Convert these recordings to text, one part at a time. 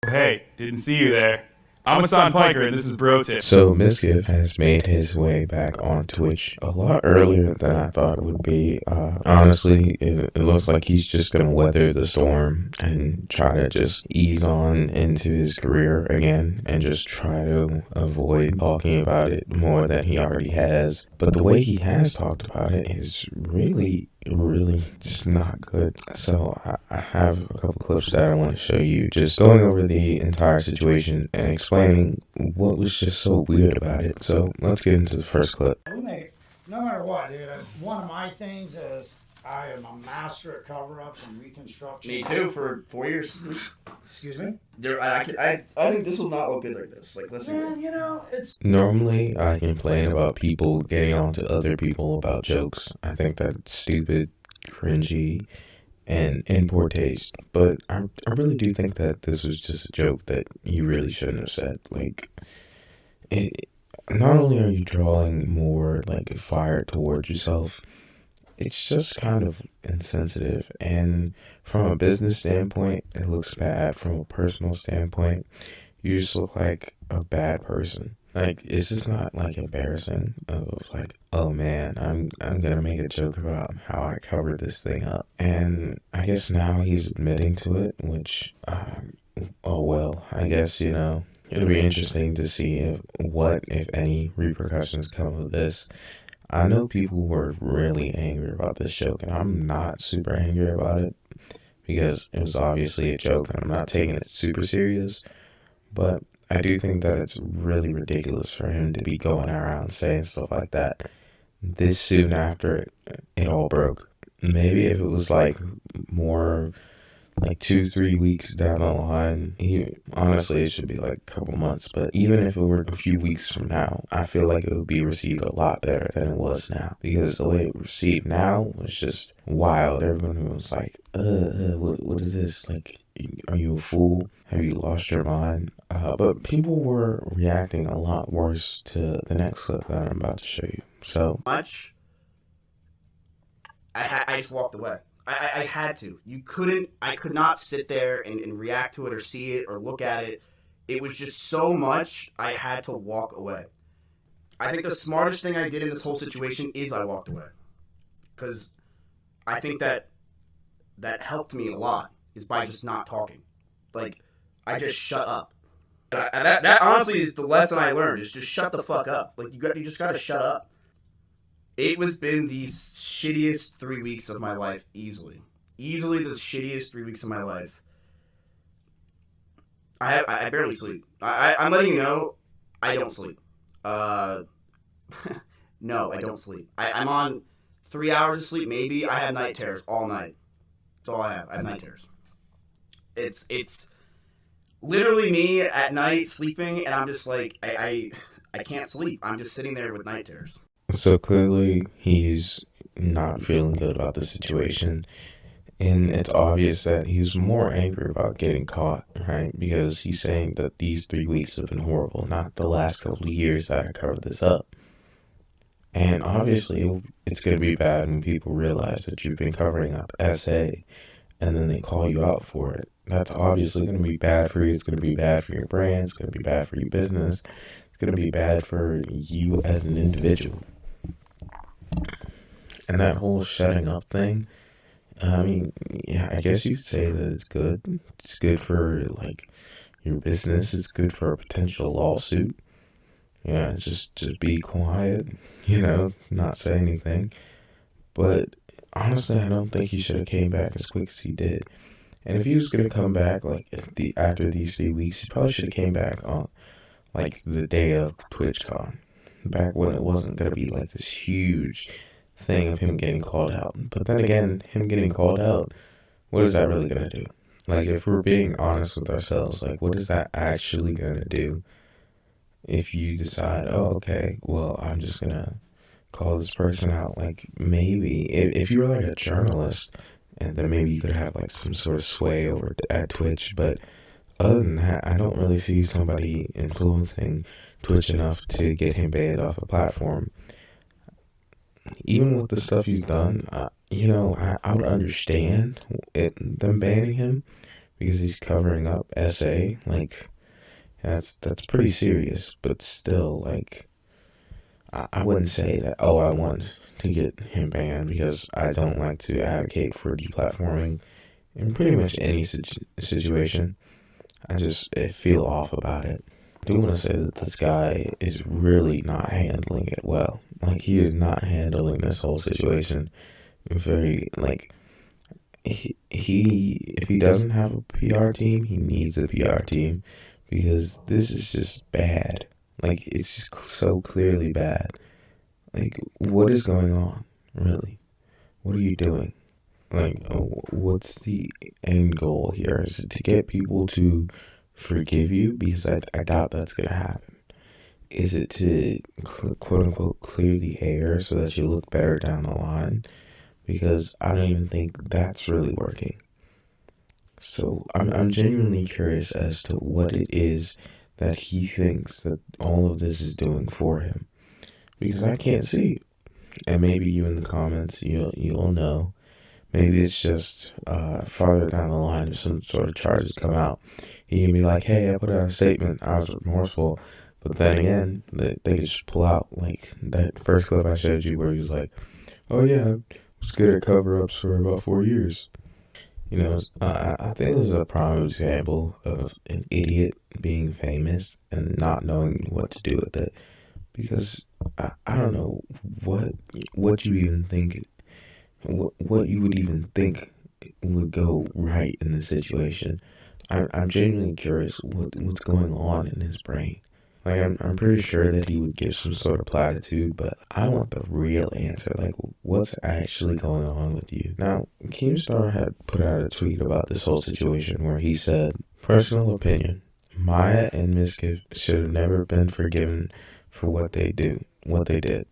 Hey, didn't see you there. I'm Hassan Piker, and this is Bro Tip. So MizkIf has made his way back on Twitch a lot earlier than I thought it would be. Honestly, it looks like he's just going to weather the storm and try to just ease on into his career again and just try to avoid talking about it more than he already has. But the way he has talked about it is really just not good. So I have a couple clips that I want to show you, just going over the entire situation and explaining what was just so weird about it. So let's get into the first clip. We make it, no matter what, dude. One of my things is I am a master at cover-ups and reconstruction. Me too, for 4 years. Excuse me? I think this will not look good like this. Like, let's Man, you know, it's... Normally, I complain about people getting on to other people about jokes. I think that's stupid, cringy, and in poor taste. But I really do think that this was just a joke that you really shouldn't have said. Like, not only are you drawing more, like, fire towards yourself, it's just kind of insensitive. And from a business standpoint, it looks bad. From a personal standpoint, you just look like a bad person. Like, is this not, like, embarrassing of, like, oh man, I'm gonna make a joke about how I covered this thing up. And I guess now he's admitting to it, which, oh well, I guess, you know, it'll be interesting to see what, if any, repercussions come of this. I know people were really angry about this joke, and I'm not super angry about it because it was obviously a joke and I'm not taking it super serious. But I do think that it's really ridiculous for him to be going around saying stuff like that this soon after it all broke. Maybe if it was like more like 2-3 weeks down the line, honestly it should be like a couple months, but even if it were a few weeks from now, I feel like it would be received a lot better than it was now, because the way it was received now was just wild. Everyone was like, what is this? Like, are you a fool? Have you lost your mind? But people were reacting a lot worse to the next clip that I'm about to show you. So much. I just walked away. I had to. I could not sit there and react to it or see it or look at it. It was just so much, I had to walk away. I think the smartest thing I did in this whole situation is I walked away. Because I think that helped me a lot, is by just not talking. Like, I just shut up. That honestly is the lesson I learned, is just shut the fuck up. Like, you just gotta shut up. It was been the shittiest 3 weeks of my life, easily. Easily the shittiest 3 weeks of my life. I barely sleep. I'm letting you know, I don't sleep. No, I don't sleep. I'm on 3 hours of sleep, maybe. I have night terrors all night. That's all I have. I have night terrors. It's literally me at night sleeping, and I'm just like, I can't sleep. I'm just sitting there with night terrors. So clearly he's not feeling good about the situation, and it's obvious that he's more angry about getting caught, right? Because he's saying that these 3 weeks have been horrible, not the last couple of years that I covered this up. And obviously it's going to be bad when people realize that you've been covering up SA and then they call you out for it. That's obviously going to be bad for you. It's going to be bad for your brand. It's going to be bad for your business. It's going to be bad for you as an individual. And that whole shutting up thing, I mean, yeah, I guess you could say that it's good. It's good for, like, your business. It's good for a potential lawsuit. Yeah, just be quiet, you know, not say anything. But honestly, I don't think he should have came back as quick as he did. And if he was going to come back, like, after these 3 weeks, he probably should have came back on, like, the day of TwitchCon. Back when it wasn't going to be, like, this huge thing of him getting called out. But then again, him getting called out, what is that really going to do? Like, if we're being honest with ourselves, like, what is that actually going to do if you decide, oh, okay, well, I'm just going to call this person out? Like, maybe, if you were, like, a journalist, and then maybe you could have, like, some sort of sway over at Twitch, but other than that, I don't really see somebody influencing Twitch enough to get him banned off the platform. Even with the stuff he's done, you know, I would understand them banning him, because he's covering up SA. Like, that's pretty serious. But still, like, I wouldn't say that, oh, I want to get him banned, because I don't like to advocate for deplatforming in pretty much any situation. I just feel off about it. I do want to say that this guy is really not handling it well. Like, he is not handling this whole situation very, like, he if he doesn't have a PR team, he needs a PR team, because this is just bad. Like, it's just so clearly bad. Like, what is going on, really? What are you doing? Like, what's the end goal here? Is it to get people to forgive you? Because I doubt that's going to happen. Is it to, quote unquote, clear the air so that you look better down the line? Because I don't even think that's really working. So I'm genuinely curious as to what it is that he thinks that all of this is doing for him. Because I can't see. And maybe you in the comments, you'll know. Maybe it's just farther down the line if some sort of charges come out. He can be like, hey, I put out a statement, I was remorseful. But then again, they could just pull out, like, that first clip I showed you where he was like, oh yeah, I was good at cover-ups for about 4 years. You know, I think this is a prime example of an idiot being famous and not knowing what to do with it. Because I don't know what you even think, what you would even think would go right in this situation. I'm genuinely curious what's going on in his brain. Like, I'm pretty sure that he would give some sort of platitude, but I want the real answer. Like, what's actually going on with you? Now, Keemstar had put out a tweet about this whole situation where he said, personal opinion, Maya and MizkIf should have never been forgiven for what they did.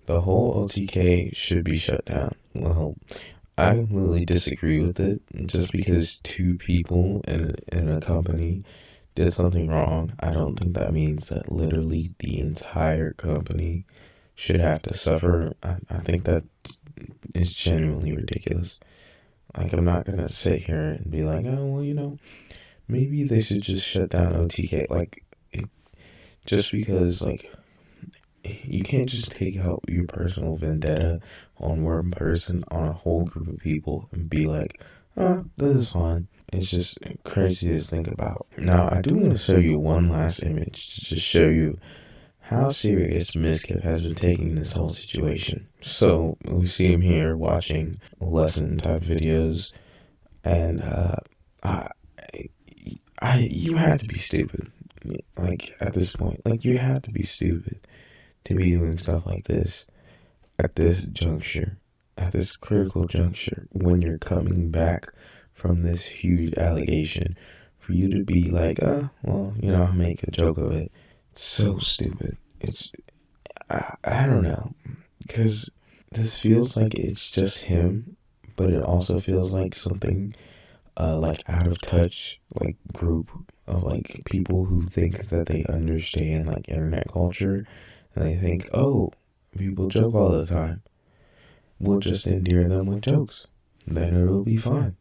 The whole OTK should be shut down. Well, I completely disagree with it. Just because two people in a company did something wrong, I don't think that means that literally the entire company should have to suffer. I think that is genuinely ridiculous. Like, I'm not gonna sit here and be like, oh, well, you know, maybe they should just shut down OTK. Like, just because, like, you can't just take out your personal vendetta on one person, on a whole group of people, and be like, oh, this is fine. It's just crazy to think about. Now, I do want to show you one last image to just show you how serious MizkIf has been taking this whole situation. So, we see him here watching lesson type videos, and you had to be stupid. Like, at this point, like, you have to be stupid to be doing stuff like this at this juncture, at this critical juncture, when you're coming back from this huge allegation, for you to be like, well, you know, I'll make a joke of it. It's so stupid. I don't know, because this feels like it's just him, but it also feels like something like out of touch, like, group of, like, people who think that they understand, like, internet culture, and they think, oh, people joke all the time, we'll just endear them with jokes, then it'll be fine.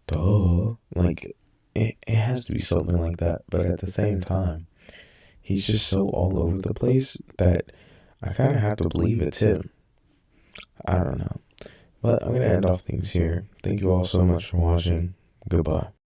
Duh. Like, it has to be something like that. But at the same time, he's just so all over the place that I kind of have to believe it's him. I don't know. But I'm going to end off things here. Thank you all so much for watching. Goodbye.